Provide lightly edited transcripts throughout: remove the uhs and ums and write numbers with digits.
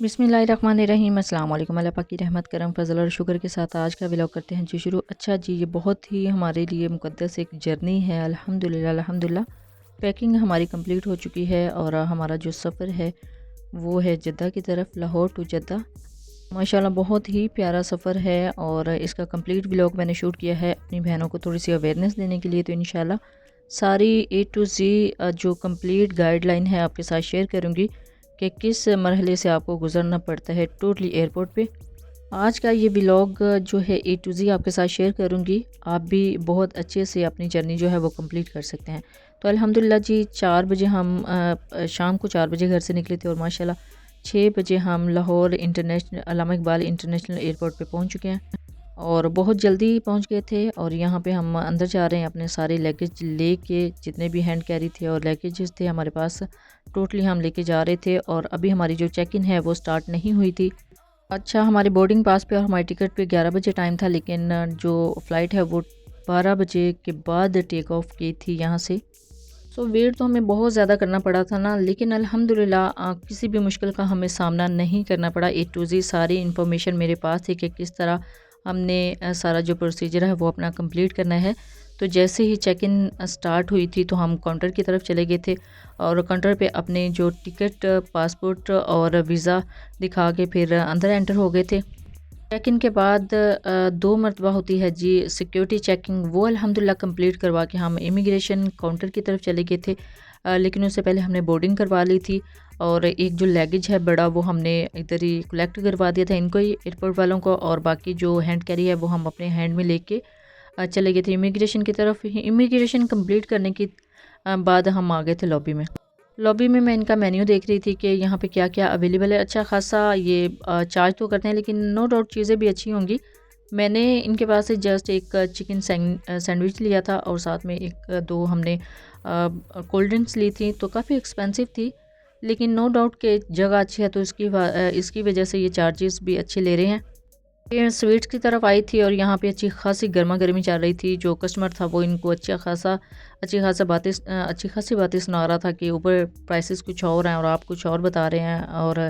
बिस्मिल्लाहिर्रहमानिर्रहीम। अस्सलाम वालेकुम। अल्लाह पाक की रहमत करम फजल और शुक्र के साथ आज का व्लॉग करते हैं जी शुरू। अच्छा जी, ये बहुत ही हमारे लिए मुकद्दस एक जर्नी है। अल्हम्दुलिल्लाह अल्हम्दुलिल्लाह पैकिंग हमारी कंप्लीट हो चुकी है और हमारा जो सफ़र है वो है जद्दा की तरफ, लाहौर टू जद्दा। माशाल्लाह बहुत ही प्यारा सफ़र है और इसका कंप्लीट व्लॉग मैंने शूट किया है अपनी बहनों को थोड़ी सी अवेयरनेस देने के लिए। तो इंशाल्लाह सारी ए टू ज़ी जो कंप्लीट गाइडलाइन है आपके साथ शेयर करूँगी कि किस मरहले से आपको गुजरना पड़ता है टोटली एयरपोर्ट पे। आज का ये व्लॉग जो है ए टू ज़ी आपके साथ शेयर करूँगी। आप भी बहुत अच्छे से अपनी जर्नी जो है वो कंप्लीट कर सकते हैं। तो अल्हम्दुलिल्लाह जी 4 बजे हम शाम को 4 बजे घर से निकले थे और माशाल्लाह 6 बजे हम लाहौर इंटरनेशनल अल्लामा इकबाल इंटरनेशनल एयरपोर्ट पे पहुंच चुके हैं और बहुत जल्दी पहुंच गए थे। और यहाँ पे हम अंदर जा रहे हैं अपने सारे लगेज लेके, जितने भी हैंड कैरी थे और लगेजेस थे हमारे पास टोटली हम लेके जा रहे थे। और अभी हमारी जो चेक इन है वो स्टार्ट नहीं हुई थी। अच्छा, हमारे बोर्डिंग पास पे और हमारी टिकट पे 11 बजे टाइम था, लेकिन जो फ़्लाइट है वो 12 बजे के बाद टेक ऑफ की थी यहाँ से। सो वेट तो हमें बहुत ज़्यादा करना पड़ा था ना, लेकिन अल्हम्दुलिल्लाह किसी भी मुश्किल का हमें सामना नहीं करना पड़ा। ए टू ज़ी सारी इन्फॉर्मेशन मेरे पास थी कि किस तरह हमने सारा जो प्रोसीजर है वो अपना कंप्लीट करना है। तो जैसे ही चेक इन स्टार्ट हुई थी तो हम काउंटर की तरफ चले गए थे और काउंटर पे अपने जो टिकट, पासपोर्ट और वीज़ा दिखा के फिर अंदर एंटर हो गए थे। चेक इन के बाद 2 मरतबा होती है जी सिक्योरिटी चेकिंग, वो अल्हम्दुलिल्लाह कंप्लीट करवा के हम इमिग्रेशन काउंटर की तरफ चले गए थे। लेकिन उससे पहले हमने बोर्डिंग करवा ली थी और एक जो लगेज है बड़ा वो हमने इधर ही कलेक्ट करवा दिया था इनको ही, एयरपोर्ट वालों को। और बाकी जो हैंड कैरी है वो हम अपने हैंड में लेके चले गए थे इमिग्रेशन की तरफ। इमिग्रेशन कंप्लीट करने के बाद हम आ गए थे लॉबी में। लॉबी में मैं इनका मेन्यू देख रही थी कि यहाँ पे क्या क्या अवेलेबल है। अच्छा खासा ये चार्ज तो करते हैं, लेकिन नो डाउट चीज़ें भी अच्छी होंगी। मैंने इनके पास से जस्ट एक चिकन सैंडविच लिया था और साथ में एक दो हमने कोल्ड ड्रिंक्स ली थी। तो काफ़ी एक्सपेंसिव थी, लेकिन नो डाउट कि जगह अच्छी है तो इसकी वजह से ये चार्जेस भी अच्छे ले रहे हैं। ये स्वीट्स की तरफ आई थी और यहाँ पे अच्छी खासी गर्मा गर्मी चल रही थी। जो कस्टमर था वो इनको अच्छी खासी बातें सुना रहा था कि ऊपर प्राइसेस कुछ और हैं और आप कुछ और बता रहे हैं और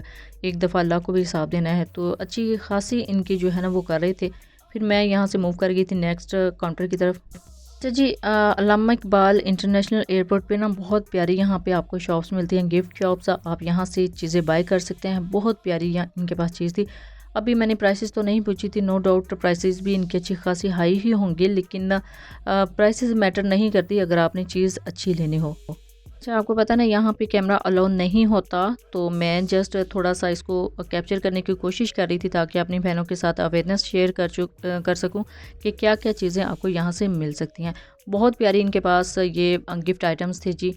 एक दफ़ा अल्लाह को भी हिसाब देना है। तो अच्छी खासी इनकी जो है ना वो कर रहे थे। फिर मैं यहाँ से मूव कर गई थी नेक्स्ट काउंटर की तरफ। अच्छा जी, अल्लामा इकबाल इंटरनेशनल एयरपोर्ट पे ना बहुत प्यारी यहाँ पे आपको शॉप्स मिलती हैं, गिफ्ट शॉप्स। आप यहाँ से चीज़ें बाय कर सकते हैं। बहुत प्यारी यहाँ इनके पास चीज़ थी। अभी मैंने प्राइसेस तो नहीं पूछी थी, नो डाउट प्राइसेस भी इनकी अच्छी खासी हाई ही होंगे, लेकिन प्राइसेस मैटर नहीं करती अगर आपने चीज़ अच्छी लेनी हो। अच्छा, आपको पता ना यहाँ पे कैमरा अलाउ नहीं होता, तो मैं जस्ट थोड़ा सा इसको कैप्चर करने की कोशिश कर रही थी ताकि अपनी बहनों के साथ अवेयरनेस शेयर कर सकूँ कि क्या क्या चीज़ें आपको यहाँ से मिल सकती हैं। बहुत प्यारी इनके पास ये गिफ्ट आइटम्स थे जी,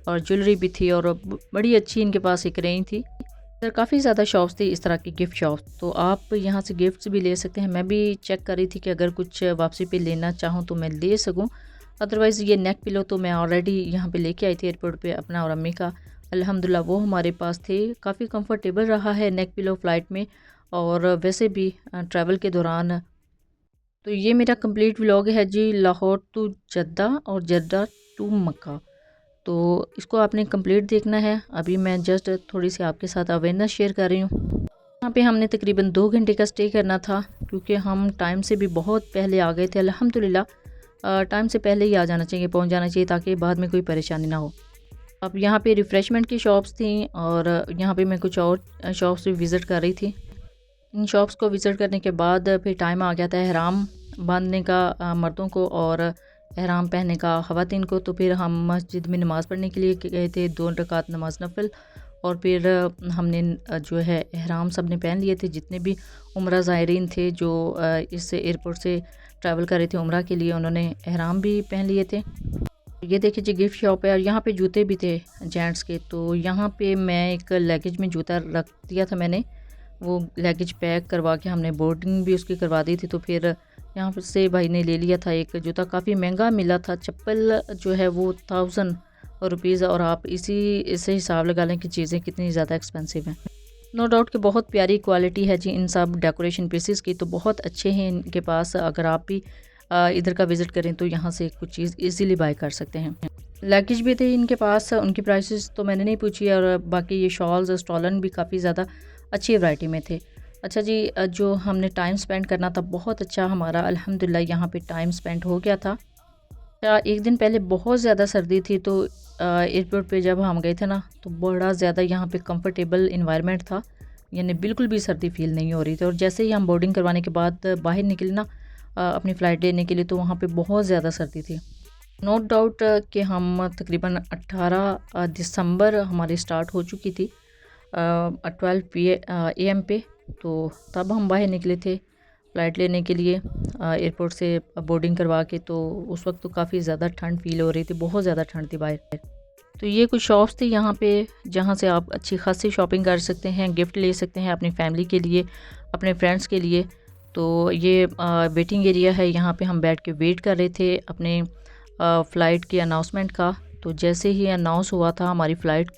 और ज्वेलरी भी थी और बड़ी अच्छी इनके पास एक रेंज थी। सर काफ़ी ज़्यादा शॉप्स थी इस तरह की गिफ्ट शॉप्स, तो आप यहाँ से गिफ्ट्स भी ले सकते हैं। मैं भी चेक कर रही थी कि अगर कुछ वापसी पे लेना चाहूँ तो मैं ले सकूँ। अदरवाइज़ ये नेक पिलो तो मैं ऑलरेडी यहाँ पे लेके आई थी एयरपोर्ट पे अपना और अम्मी का। अल्हम्दुलिल्लाह वो हमारे पास थे। काफ़ी कंफर्टेबल रहा है नेक पिलो फ़्लाइट में और वैसे भी ट्रैवल के दौरान। तो ये मेरा कंप्लीट व्लॉग है जी लाहौर टू जद्दा और जद्दा टू मक्का। तो इसको आपने कंप्लीट देखना है। अभी मैं जस्ट थोड़ी सी आपके साथ अवेयरनेस शेयर कर रही हूँ। यहाँ पे हमने तकरीबन 2 घंटे का स्टे करना था क्योंकि हम टाइम से भी बहुत पहले आ गए थे। अल्हम्दुलिल्लाह टाइम से पहले ही आ जाना चाहिए, पहुँच जाना चाहिए ताकि बाद में कोई परेशानी ना हो। अब यहाँ पे रिफ़्रेशमेंट की शॉप्स थी और यहाँ पे मैं कुछ और शॉप्स भी विज़िट कर रही थी। इन शॉप्स को विज़िट करने के बाद फिर टाइम आ गया था एहराम बांधने का मर्दों को और एहराम पहनने का ख़वातीन को। तो फिर हम मस्जिद में नमाज़ पढ़ने के लिए गए थे, 2 रकात नमाज नफल। और फिर हमने जो है एहराम सब ने पहन लिए थे, जितने भी उम्रा ज़ायरीन थे जो इस एयरपोर्ट से ट्रैवल कर रहे थे उम्रा के लिए, उन्होंने एहराम भी पहन लिए थे। ये देखिए जी गिफ्ट शॉप है और यहाँ पे जूते भी थे जेंट्स के। तो यहाँ पे मैं एक लगेज में जूता रख दिया था मैंने, वो लगेज पैक करवा के हमने बोर्डिंग भी उसकी करवा दी थी। तो फिर यहाँ से भाई ने ले लिया था एक जूता, काफ़ी महंगा मिला था। चप्पल जो है वो 1000 रुपीज़, और आप इससे हिसाब लगा लें कि चीज़ें कितनी ज़्यादा एक्सपेंसिव हैं। नो डाउट कि बहुत प्यारी क्वालिटी है जी इन सब डेकोरेशन पीसेस की, तो बहुत अच्छे हैं इनके पास। अगर आप भी इधर का विज़िट करें तो यहाँ से कुछ चीज़ इजीली बाय कर सकते हैं। लगेज भी थे इनके पास, उनकी प्राइसेस तो मैंने नहीं पूछी। और बाकी ये शॉल्स स्टॉलन भी काफ़ी ज़्यादा अच्छी वैरायटी में थे। अच्छा जी, जो हमने टाइम स्पेंड करना था बहुत अच्छा हमारा अल्हम्दुलिल्लाह यहाँ पे टाइम स्पेंड हो गया था। एक दिन पहले बहुत ज़्यादा सर्दी थी, तो एयरपोर्ट पे जब हम गए थे ना, तो बड़ा ज़्यादा यहाँ पे कंफर्टेबल इन्वायरमेंट था, यानी बिल्कुल भी सर्दी फील नहीं हो रही थी। और जैसे ही हम बोर्डिंग करवाने के बाद बाहर निकले ना अपनी फ़्लाइट लेने के लिए, तो वहाँ पे बहुत ज़्यादा सर्दी थी। नो डाउट कि हम तकरीबन 18 दिसंबर हमारी स्टार्ट हो चुकी थी 12 AM पे। तो तब हम बाहर निकले थे फ़्लाइट लेने के लिए एयरपोर्ट से बोर्डिंग करवा के। तो उस वक्त तो काफ़ी ज़्यादा ठंड फील हो रही थी, बहुत ज़्यादा ठंड थी बाहर। तो ये कुछ शॉप्स थी यहाँ पे जहाँ से आप अच्छी खासी शॉपिंग कर सकते हैं, गिफ्ट ले सकते हैं अपनी फैमिली के लिए, अपने फ्रेंड्स के लिए। तो ये वेटिंग एरिया है, यहाँ पे हम बैठ के वेट कर रहे थे अपने फ़्लाइट की अनाउंसमेंट का। तो जैसे ही अनाउंस हुआ था हमारी फ़्लाइट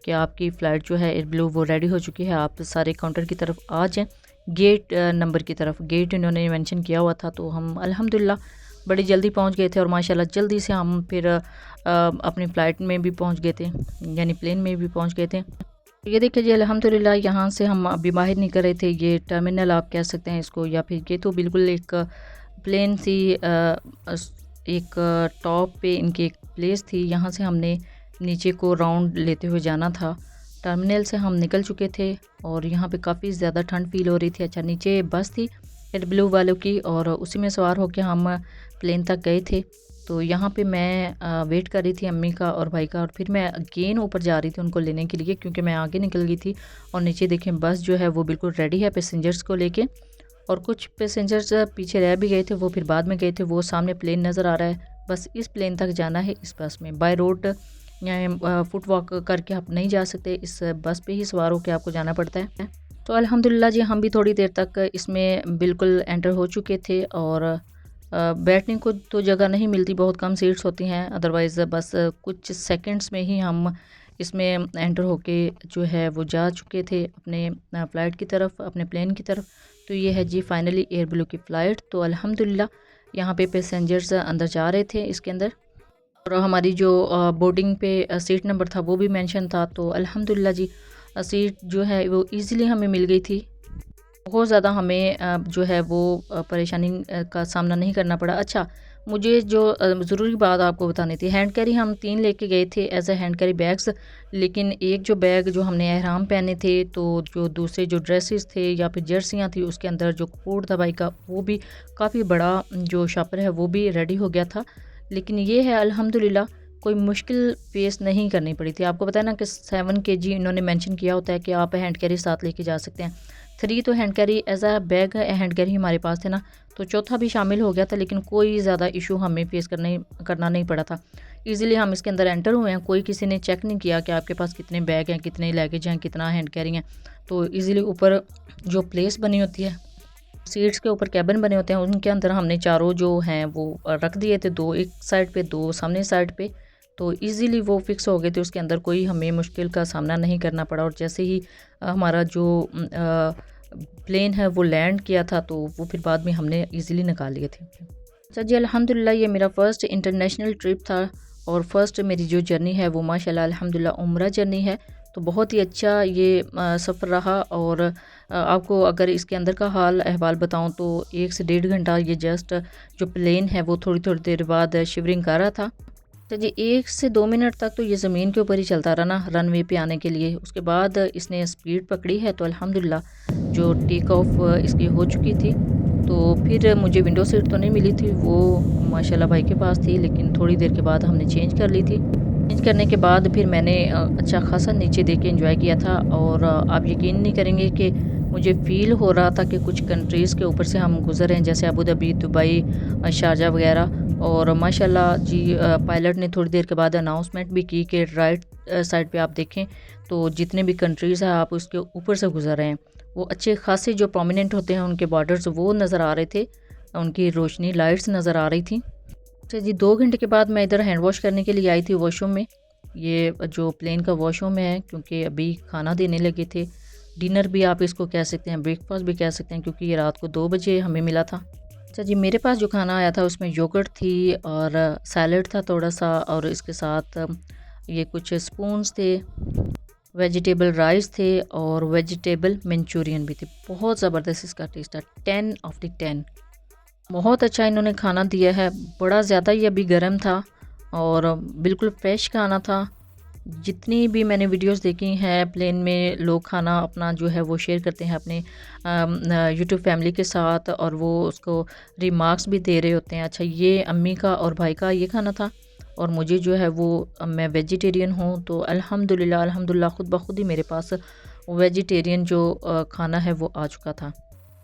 कि आपकी फ़्लाइट जो है एयर ब्लू वो रेडी हो चुकी है, आप सारे काउंटर की तरफ आ जाएँ, गेट नंबर की तरफ, गेट इन्होंने मेंशन किया हुआ था। तो हम अल्हम्दुलिल्लाह बड़ी जल्दी पहुंच गए थे और माशाल्लाह जल्दी से हम फिर अपनी फ़्लाइट में भी पहुंच गए थे, यानी प्लेन में भी पहुंच गए थे। ये देखिए जी, अल्हम्दुलिल्लाह यहाँ से हम अभी बाहर निकल रहे थे। ये टर्मिनल आप कह सकते हैं इसको, या फिर ये तो बिल्कुल एक प्लेन सी एक टॉप पे इनकी एक प्लेस थी, यहाँ से हमने नीचे को राउंड लेते हुए जाना था। टर्मिनल से हम निकल चुके थे और यहाँ पे काफ़ी ज़्यादा ठंड फील हो रही थी। अच्छा, नीचे बस थी एयर ब्लू वालों की और उसी में सवार होकर हम प्लेन तक गए थे। तो यहाँ पे मैं वेट कर रही थी अम्मी का और भाई का, और फिर मैं अगेन ऊपर जा रही थी उनको लेने के लिए, क्योंकि मैं आगे निकल गई थी। और नीचे देखें बस जो है वो बिल्कुल रेडी है पैसेंजर्स को लेके, और कुछ पैसेंजर्स पीछे रह भी गए थे, वो फिर बाद में गए थे। वो सामने प्लेन नज़र आ रहा है, बस इस प्लेन तक जाना है इस बस में। बाय रोड या फुट वॉक करके आप नहीं जा सकते, इस बस पे ही सवार होकर आपको जाना पड़ता है। तो अल्हम्दुलिल्लाह जी, हम भी थोड़ी देर तक इसमें बिल्कुल एंटर हो चुके थे। और बैठने को तो जगह नहीं मिलती, बहुत कम सीट्स होती हैं, अदरवाइज़ बस कुछ सेकंड्स में ही हम इसमें एंटर होके जो है वो जा चुके थे अपने फ़्लाइट की तरफ, अपने प्लेन की तरफ। तो ये है जी फाइनली एयर ब्लू की फ़्लाइट। तो अल्हम्दुलिल्लाह यहाँ पे पैसेंजर्स अंदर जा रहे थे इसके अंदर, और हमारी जो बोर्डिंग पे सीट नंबर था वो भी मेंशन था। तो अल्हम्दुलिल्लाह जी सीट जो है वो इजीली हमें मिल गई थी, बहुत ज़्यादा हमें जो है वो परेशानी का सामना नहीं करना पड़ा। अच्छा, मुझे जो ज़रूरी बात आपको बतानी थी, हैंड कैरी हम 3 लेके गए थे as a hand carry bags. लेकिन एक जो बैग जो हमने एहराम पहने थे, तो जो दूसरे जो ड्रेसेस थे या फिर जर्सियाँ थी, उसके अंदर जो कोट था भाई का, वो भी काफ़ी बड़ा जो शॉपर है वो भी रेडी हो गया था। लेकिन ये है अल्हम्दुलिल्लाह कोई मुश्किल फ़ेस नहीं करनी पड़ी थी। आपको पता है ना कि 7 केजी इन्होंने मेंशन किया होता है कि आप हैंड कैरी साथ लेके जा सकते हैं। 3 तो hand carry as a bag hand carry हमारे पास थे ना, तो चौथा भी शामिल हो गया था। लेकिन कोई ज़्यादा इशू हमें फेस करना नहीं पड़ा था। ईज़िली हम इसके अंदर एंटर हुए हैं, कोई किसी ने चेक नहीं किया कि आपके पास कितने बैग हैं, कितने लगेज हैं, कितना हैंड कैरी हैं। तो ईज़िली ऊपर जो प्लेस बनी होती है, सीट्स के ऊपर कैबिन बने होते हैं, उनके अंदर हमने चारों जो हैं वो रख दिए थे, 2 एक साइड पे, 2 सामने साइड पे। तो इजीली वो फिक्स हो गए थे, उसके अंदर कोई हमें मुश्किल का सामना नहीं करना पड़ा। और जैसे ही हमारा जो प्लेन है वो लैंड किया था, तो वो फिर बाद में हमने इजीली निकाल लिए थे। अच्छा जी, अल्हम्दुलिल्लाह ये मेरा फ़र्स्ट इंटरनेशनल ट्रिप था, और फर्स्ट मेरी जो जर्नी है वो माशाल्लाह अल्हम्दुलिल्लाह उम्रा जर्नी है। तो बहुत ही अच्छा ये सफ़र रहा। और आपको अगर इसके अंदर का हाल अहवाल बताऊं तो 1 से 1.5 घंटा ये जस्ट जो प्लेन है वो थोड़ी थोड़ी देर बाद शिवरिंग कर रहा था। तो जी 1 से 2 मिनट तक तो ये ज़मीन के ऊपर ही चलता रहा ना रनवे पे आने के लिए। उसके बाद इसने स्पीड पकड़ी है, तो अल्हम्दुलिल्लाह जो टेक ऑफ इसकी हो चुकी थी। तो फिर मुझे विंडो सीट तो नहीं मिली थी, वो माशाल्लाह भाई के पास थी, लेकिन थोड़ी देर के बाद हमने चेंज कर ली थी। चेंज करने के बाद फिर मैंने अच्छा खासा नीचे देख के एंजॉय किया था। और आप यकीन नहीं करेंगे कि मुझे फ़ील हो रहा था कि कुछ कंट्रीज़ के ऊपर से हम गुज़र रहे हैं, जैसे अबू धाबी, दुबई, शारजा वगैरह। और माशाल्लाह जी पायलट ने थोड़ी देर के बाद अनाउंसमेंट भी की कि राइट साइड पे आप देखें तो जितने भी कंट्रीज़ हैं आप उसके ऊपर से गुज़र रहे हैं। वो अच्छे खासे जो प्रोमिनेंट होते हैं उनके बॉर्डर्स वो नज़र आ रहे थे, उनकी रोशनी लाइट्स नज़र आ रही थी। अच्छा जी, 2 घंटे के बाद मैं इधर हैंड वॉश करने के लिए आई थी वॉशरूम में। ये जो प्लेन का वॉशरूम है, क्योंकि अभी खाना देने लगे थे, डिनर भी आप इसको कह सकते हैं, ब्रेकफास्ट भी कह सकते हैं, क्योंकि ये रात को 2 बजे हमें मिला था। अच्छा जी, मेरे पास जो खाना आया था उसमें योगर्ट थी और सैलड था थोड़ा सा, और इसके साथ ये कुछ स्पून्स थे, वेजिटेबल राइस थे और वेजिटेबल मंचूरियन भी थे। बहुत ज़बरदस्त इसका टेस्ट है, 10 ऑफ द 10। बहुत अच्छा इन्होंने खाना दिया है, बड़ा ज़्यादा ही अभी गर्म था और बिल्कुल फ्रेश खाना था। जितनी भी मैंने वीडियोस देखी हैं प्लेन में लोग खाना अपना जो है वो शेयर करते हैं अपने यूट्यूब फैमिली के साथ और वो उसको रिमार्क्स भी दे रहे होते हैं। अच्छा, ये अम्मी का और भाई का ये खाना था और मुझे जो है वो मैं वेजिटेरियन हूँ तो अल्हम्दुलिल्लाह अल्हम्दुलिल्लाह खुद ब खुद ही मेरे पास वेजिटेरियन जो खाना है वो आ चुका था।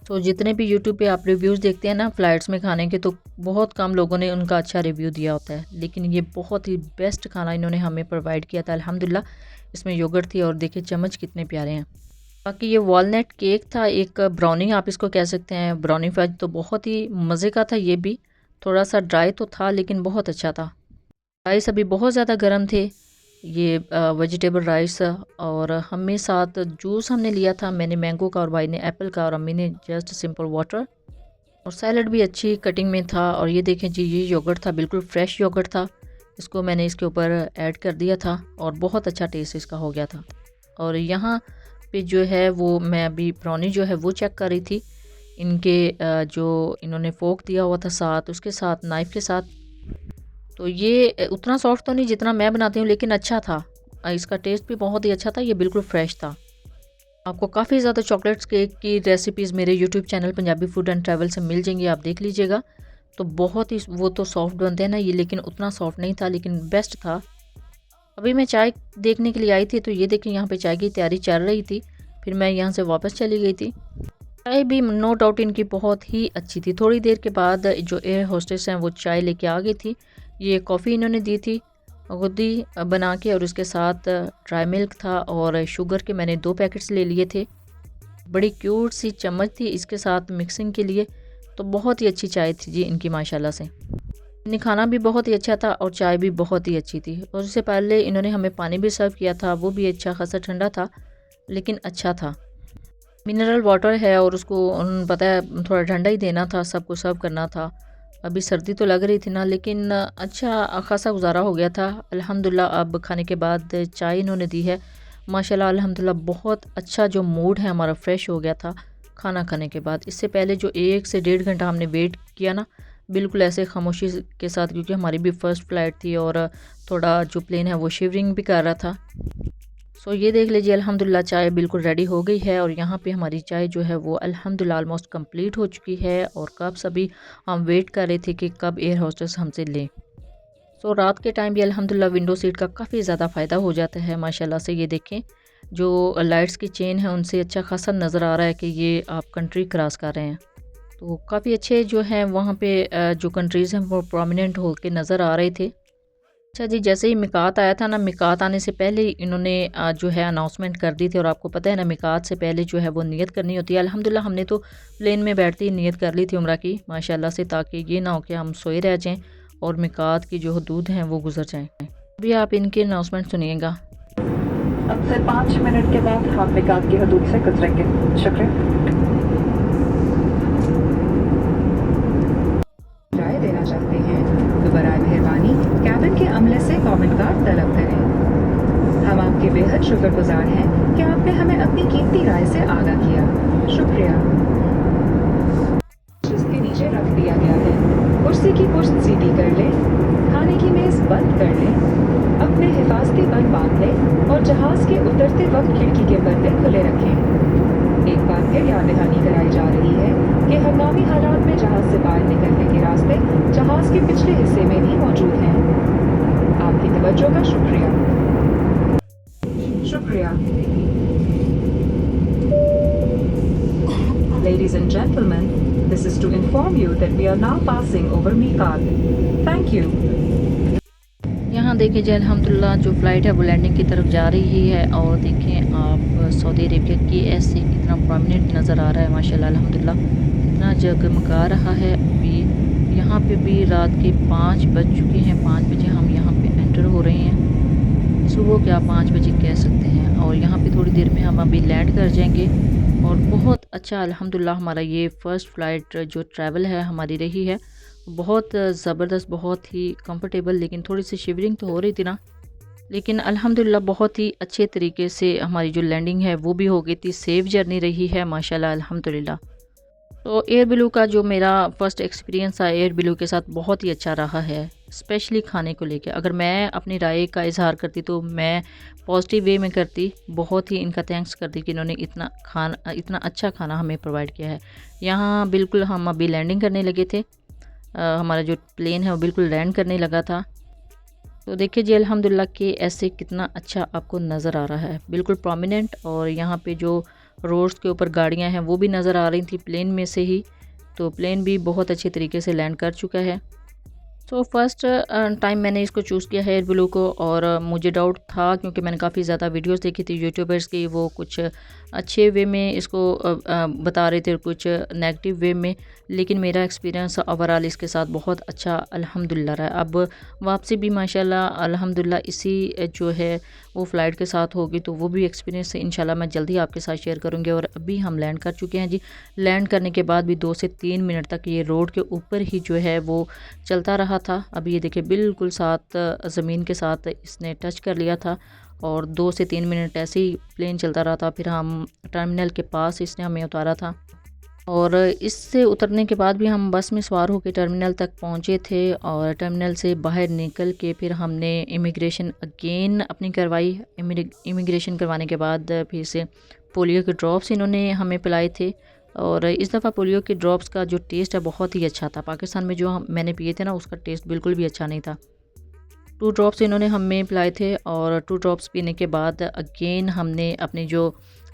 तो जितने भी यूट्यूब पे आप रिव्यूज़ देखते हैं ना फ़्लाइट्स में खाने के, तो बहुत कम लोगों ने उनका अच्छा रिव्यू दिया होता है, लेकिन ये बहुत ही बेस्ट खाना इन्होंने हमें प्रोवाइड किया था अल्हम्दुलिल्लाह। इसमें योगर्ट थी और देखिए चम्मच कितने प्यारे हैं। बाकी ये वॉलनट केक था, एक ब्राउनी आप इसको कह सकते हैं, ब्राउनी फज, तो बहुत ही मज़े का था ये भी। थोड़ा सा ड्राई तो था लेकिन बहुत अच्छा था। राइस अभी बहुत ज़्यादा गर्म थे, ये वेजिटेबल राइस। और हमें साथ जूस हमने लिया था, मैंने मैंगो का और भाई ने एप्पल का और अम्मी ने जस्ट सिंपल वाटर। और सैलड भी अच्छी कटिंग में था। और ये देखें जी, ये योगर्ट था, बिल्कुल फ्रेश योगर्ट था, इसको मैंने इसके ऊपर ऐड कर दिया था और बहुत अच्छा टेस्ट इसका हो गया था। और यहाँ पे जो है वो मैं अभी ब्राउनी जो है वो चेक कर रही थी। इनके जो इन्होंने फोक दिया हुआ था साथ, उसके साथ नाइफ़ के साथ, तो ये उतना सॉफ्ट तो नहीं जितना मैं बनाती हूँ लेकिन अच्छा था। इसका टेस्ट भी बहुत ही अच्छा था, ये बिल्कुल फ्रेश था। आपको काफ़ी ज़्यादा चॉकलेट्स केक की रेसिपीज़ मेरे YouTube channel Punjabi food and travel से मिल जाएंगी, आप देख लीजिएगा। तो बहुत ही वो तो सॉफ्ट बनते हैं ना ये, लेकिन उतना सॉफ्ट नहीं था, लेकिन बेस्ट था। अभी मैं चाय देखने के लिए आई थी तो ये देखिए यहाँ पे चाय की तैयारी चल रही थी, फिर मैं यहाँ से वापस चली गई थी। चाय भी नो डाउट इनकी बहुत ही अच्छी थी। थोड़ी देर के बाद जो एयर होस्टेस हैं वो चाय लेके आ गई थी। ये कॉफ़ी इन्होंने दी थी खुदी बना के, और उसके साथ ड्राई मिल्क था और शुगर के मैंने 2 पैकेट्स ले लिए थे। बड़ी क्यूट सी चम्मच थी इसके साथ मिक्सिंग के लिए। तो बहुत ही अच्छी चाय थी जी इनकी माशाल्लाह से। इन्हें खाना भी बहुत ही अच्छा था और चाय भी बहुत ही अच्छी थी। और उससे पहले इन्होंने हमें पानी भी सर्व किया था, वो भी अच्छा खासा ठंडा था लेकिन अच्छा था। मिनरल वाटर है और उसको पता है थोड़ा ठंडा ही देना था, सबको सर्व करना था। अभी सर्दी तो लग रही थी ना, लेकिन अच्छा खासा गुजारा हो गया था अल्हम्दुलिल्लाह। अब खाने के बाद चाय इन्होंने दी है माशाल्लाह अल्हम्दुलिल्लाह। बहुत अच्छा जो मूड है हमारा फ्रेश हो गया था खाना खाने के बाद। इससे पहले जो 1 से 1.5 घंटा हमने वेट किया ना, बिल्कुल ऐसे खामोशी के साथ, क्योंकि हमारी भी फ़र्स्ट फ़्लाइट थी और थोड़ा जो प्लेन है वो शिवरिंग भी कर रहा था। सो ये देख लीजिए अल्हम्दुलिल्लाह चाय बिल्कुल रेडी हो गई है और यहाँ पे हमारी चाय जो है वो अल्हम्दुलिल्लाह ऑलमोस्ट कंप्लीट हो चुकी है। और कब सभी हम वेट कर रहे थे कि कब एयर होस्टेस हमसे ले। सो रात के टाइम भी अल्हम्दुलिल्लाह विंडो सीट का काफ़ी ज़्यादा फ़ायदा हो जाता है माशाल्लाह से। ये देखें जो लाइट्स की चेन है उनसे अच्छा खासा नज़र आ रहा है कि ये आप कंट्री क्रॉस कर रहे हैं। तो काफ़ी अच्छे जो हैं वहाँ पे जो कंट्रीज़ हैं वो प्रोमिनेंट होकर नज़र आ रहे थे। अच्छा जी, जैसे ही मिकात आया था ना, मिकात आने से पहले ही इन्होंने जो है अनाउंसमेंट कर दी थी। और आपको पता है ना मिकात से पहले जो है वो नियत करनी होती है। अल्हम्दुलिल्लाह हमने तो प्लेन में बैठते ही नियत कर ली थी उम्रा की माशाल्लाह से, ताकि ये ना हो कि हम सोए रह जाएं और मिकात की जो हदूद हैं वो गुजर जाएं। अभी आप इनके अनाउंसमेंट सुनिएगा। अब से 5 मिनट के बाद हम मिकात की हदूद से गुजरेंगे। शुक्रिया। राय देना चाहते हैं तो बराए मेहरबानी कैबिन के अमले से कमेंट कार्ड तलब करें। हम आपके बेहद शुक्रगुजार हैं कि आपने हमें अपनी कीमती राय से आगाह किया। शुक्रिया। इसके नीचे रख दिया गया है। कुर्सी की पुश्त सीधी कर लें, खाने की मेज बंद कर लें, अपने हिफाजती बंद बांध लें और जहाज के उतरते वक्त खिड़की के पर्दे खुले रखें। एक बार फिर याद दहानी कराई जा रही है कि हंगामी हालात में जहाज से बाहर निकलने के रास्ते जहाज के पिछले हिस्से में भी मौजूद हैं। आपकी तवज्जो का शुक्रिया। शुक्रिया। Ladies and gentlemen, this is to inform you that we are now passing over Miqat. Thank you. यहाँ देखिए जी अल्हम्दुलिल्लाह जो फ़्लाइट है वो लैंडिंग की तरफ जा रही है। और देखें आप सऊदी अरेबिया की ऐसे कितना प्रोमिनेंट नज़र आ रहा है माशाल्लाह अल्हम्दुलिल्लाह, कितना जगमगा रहा है। अभी यहाँ पे भी रात के 5 बज चुके हैं, 5 बजे हम यहाँ पे एंटर हो रहे हैं। सुबह के आप 5 बजे कह सकते हैं। और यहाँ पे थोड़ी देर में हम अभी लैंड कर जाएंगे। और बहुत अच्छा अल्हम्दुलिल्लाह हमारा ये फ़र्स्ट फ़्लाइट जो ट्रैवल है हमारी रही है बहुत ज़बरदस्त, बहुत ही कंफर्टेबल। लेकिन थोड़ी सी शिवरिंग तो हो रही थी ना, लेकिन अल्हम्दुलिल्लाह बहुत ही अच्छे तरीके से हमारी जो लैंडिंग है वो भी हो गई थी। सेफ जर्नी रही है माशाल्लाह अल्हम्दुलिल्लाह। तो एयर ब्लू का जो मेरा फ़र्स्ट एक्सपीरियंस था एयर ब्लू के साथ बहुत ही अच्छा रहा है, स्पेशली खाने को लेके। अगर मैं अपनी राय का इज़हार करती तो मैं पॉजिटिव वे में करती। बहुत ही इनका थैंक्स करती कि इन्होंने इतना अच्छा खाना हमें प्रोवाइड किया है। यहाँ बिल्कुल हम अभी लैंडिंग करने लगे थे। हमारा जो प्लेन है वो बिल्कुल लैंड करने लगा था। तो देखिए जी अल्हम्दुलिल्लाह कि ऐसे कितना अच्छा आपको नज़र आ रहा है, बिल्कुल प्रोमिनेंट। और यहाँ पे जो रोड्स के ऊपर गाड़ियाँ हैं वो भी नज़र आ रही थी प्लेन में से ही। तो प्लेन भी बहुत अच्छे तरीके से लैंड कर चुका है। तो फर्स्ट टाइम मैंने इसको चूज़ किया है एयर ब्लू को। और मुझे डाउट था क्योंकि मैंने काफ़ी ज़्यादा वीडियोस देखी थी यूट्यूबर्स की, वो कुछ अच्छे वे में इसको बता रहे थे और कुछ नेगेटिव वे में। लेकिन मेरा एक्सपीरियंस ओवरऑल इसके साथ बहुत अच्छा अल्हम्दुलिल्लाह रहा है। अब वापसी भी माशाल्लाह अल्हम्दुलिल्लाह इसी जो है वो फ़्लाइट के साथ होगी, तो वो भी एक्सपीरियंस इंशाल्लाह मैं जल्दी आपके साथ शेयर करूँगी। और अभी हम लैंड कर चुके हैं जी। लैंड करने के बाद भी 2 से 3 मिनट तक ये रोड के ऊपर ही जो है वो चलता रहा था। अभी ये देखिए बिल्कुल साथ ज़मीन के साथ इसने टच कर लिया था। और 2 से 3 मिनट ऐसे ही प्लेन चलता रहा था। फिर हम टर्मिनल के पास इसने हमें उतारा था। और इससे उतरने के बाद भी हम बस में सवार होकर टर्मिनल तक पहुंचे थे। और टर्मिनल से बाहर निकल के फिर हमने इमिग्रेशन अगेन अपनी करवाई। इमिग्रेशन करवाने के बाद फिर से पोलियो के ड्रॉप्स इन्होंने हमें पिलाए थे। और इस दफ़ा पोलियो के ड्रॉप्स का जो टेस्ट है बहुत ही अच्छा था। पाकिस्तान में जो मैंने पिए थे ना उसका टेस्ट बिल्कुल भी अच्छा नहीं था। 2 ड्रॉप्स इन्होंने हमें पिलाए थे। और 2 ड्रॉप्स पीने के बाद अगेन हमने अपने जो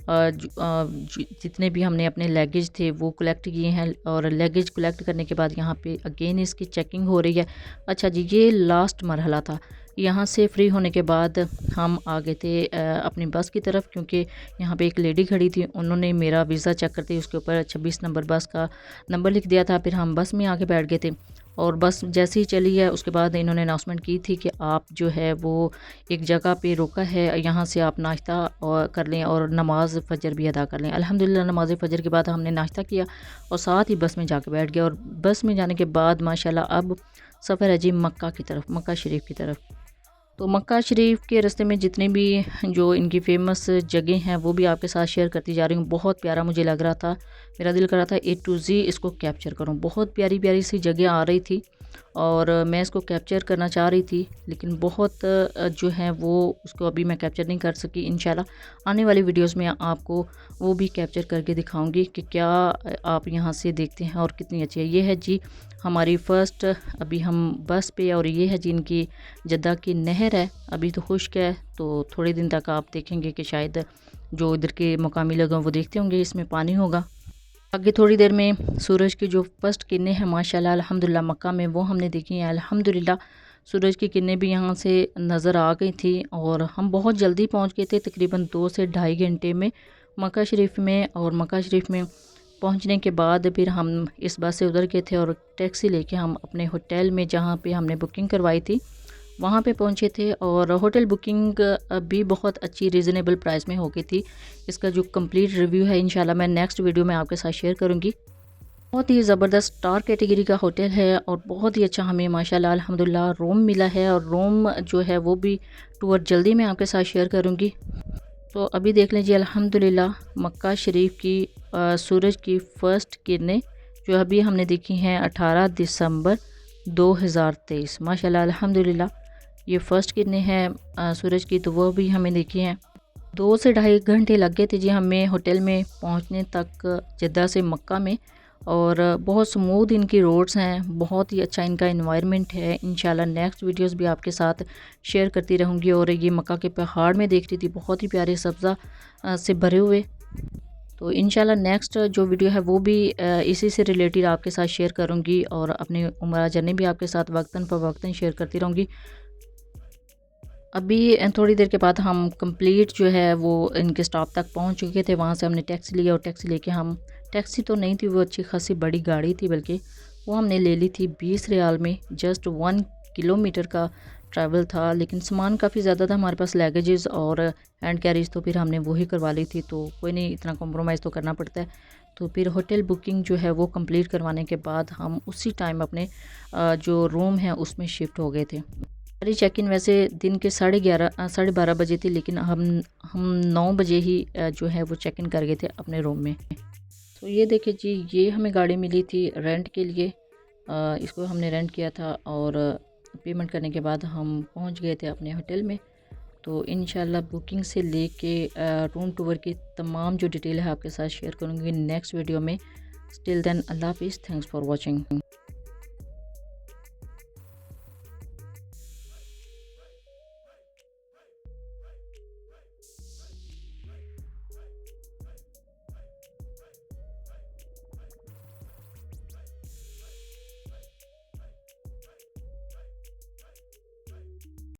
जितने भी हमने अपने लगेज थे वो कलेक्ट किए हैं। और लगेज कलेक्ट करने के बाद यहाँ पे अगेन इसकी चेकिंग हो रही है। अच्छा जी, ये लास्ट मरहला था। यहाँ से फ्री होने के बाद हम आ गए थे अपनी बस की तरफ, क्योंकि यहाँ पे एक लेडी खड़ी थी। उन्होंने मेरा वीज़ा चेक करते ही उसके ऊपर 26 नंबर बस का नंबर लिख दिया था। फिर हम बस में आके बैठ गए थे। और बस जैसे ही चली है उसके बाद इन्होंने अनाउंसमेंट की थी कि आप जो है वो एक जगह पे रोका है, यहाँ से आप नाश्ता और कर लें और नमाज़ फ़जर भी अदा कर लें। अल्हम्दुलिल्लाह नमाज़ फ़जर के बाद हमने नाश्ता किया और साथ ही बस में जाके बैठ गया। और बस में जाने के बाद माशाल्लाह अब सफ़र है जी मक्का की तरफ, मक्का शरीफ की तरफ। तो मक्का शरीफ के रास्ते में जितने भी जो इनकी फ़ेमस जगह हैं वो भी आपके साथ शेयर करती जा रही हूँ। बहुत प्यारा मुझे लग रहा था, मेरा दिल कर रहा था ए टू ज़ी इसको कैप्चर करूँ। बहुत प्यारी प्यारी सी जगह आ रही थी और मैं इसको कैप्चर करना चाह रही थी, लेकिन बहुत जो है वो उसको अभी मैं कैप्चर नहीं कर सकी। इंशाल्लाह आने वाली वीडियोस में आपको वो भी कैप्चर करके दिखाऊंगी कि क्या आप यहाँ से देखते हैं और कितनी अच्छी है। ये है जी हमारी फ़र्स्ट, अभी हम बस पे। और ये है जी इनकी जद्दा की नहर है, अभी तो खुश्क है। तो थोड़े दिन तक आप देखेंगे कि शायद जो इधर के मुकामी लोग हैं वो देखते होंगे इसमें पानी होगा। आगे थोड़ी देर में सूरज की जो फर्स्ट किरणें हैं माशाल्लाह अल्हम्दुलिल्लाह मक्का में वो हमने देखी हैं। अल्हम्दुलिल्लाह सूरज की किरणें भी यहाँ से नज़र आ गई थी। और हम बहुत जल्दी पहुँच गए थे, तकरीबन 2 से ढाई घंटे में मक्का शरीफ में। और मक्का शरीफ में पहुँचने के बाद फिर हम इस बस से उतर गए थे और टैक्सी लेके हम अपने होटल में जहाँ पे हमने बुकिंग करवाई थी वहाँ पे पहुँचे थे। और होटल बुकिंग भी बहुत अच्छी रीज़नेबल प्राइस में हो गई थी। इसका जो कंप्लीट रिव्यू है इंशाल्लाह मैं नेक्स्ट वीडियो में आपके साथ शेयर करूँगी। बहुत ही ज़बरदस्त स्टार कैटेगरी का होटल है और बहुत ही अच्छा हमें माशाल्लाह अल्हम्दुलिल्लाह रूम मिला है। और रूम जो है वो भी टूर जल्दी मैं आपके साथ शेयर करूँगी। तो अभी देख लीजिए अल्हम्दुलिल्लाह मक्का शरीफ की सूरज की फ़र्स्ट किरणें जो अभी हमने देखी हैं 18 दिसंबर 2023। माशाल्लाह अल्हम्दुलिल्लाह ये फ़र्स्ट किरणें हैं सूरज की, तो वो भी हमें देखी हैं। 2 से ढाई घंटे लग गए थे जी हमें होटल में पहुंचने तक जद्दा से मक्का में। और बहुत स्मूथ इनकी रोड्स हैं, बहुत ही अच्छा इनका एनवायरनमेंट है। इंशाल्लाह नेक्स्ट वीडियोस भी आपके साथ शेयर करती रहूँगी। और ये मक्का के पहाड़ में देख रही थी, बहुत ही प्यारे सब्ज़ा से भरे हुए। तो इंशाल्लाह नेक्स्ट जो वीडियो है वो भी इसी से रिलेटेड आपके साथ शेयर करूँगी और अपनी उम्रा जर्नी भी आपके साथ वक्तन फ़वक्तन शेयर करती रहूँगी। अभी थोड़ी देर के बाद हम कंप्लीट जो है वो इनके स्टॉप तक पहुंच चुके थे। वहाँ से हमने टैक्सी लिया और टैक्सी लेके हम, टैक्सी तो नहीं थी वो अच्छी खासी बड़ी गाड़ी थी, बल्कि वो हमने ले ली थी 20 रियाल में। जस्ट 1 किलोमीटर का ट्रैवल था, लेकिन सामान काफ़ी ज़्यादा था हमारे पास, लगेजेस और हैंड कैरीज, तो फिर हमने वही करवा ली थी। तो कोई नहीं, इतना कॉम्प्रोमाइज़ तो करना पड़ता है। तो फिर होटल बुकिंग जो है वो कंप्लीट करवाने के बाद हम उसी टाइम अपने जो रूम है उसमें शिफ्ट हो गए थे। हमारी चेक इन वैसे दिन के 11:30 बजे थी, लेकिन हम 9 बजे ही जो है वो चेक इन कर गए थे अपने रूम में। तो ये देखिए जी, ये हमें गाड़ी मिली थी रेंट के लिए। इसको हमने रेंट किया था और पेमेंट करने के बाद हम पहुंच गए थे अपने होटल में। तो इंशाल्लाह बुकिंग से लेके रूम टूर की तमाम जो डिटेल है आपके साथ शेयर करूँगी नेक्स्ट वीडियो में। स्टिल देन अल्लाह हाफिज़, थैंक्स फॉर वॉचिंग।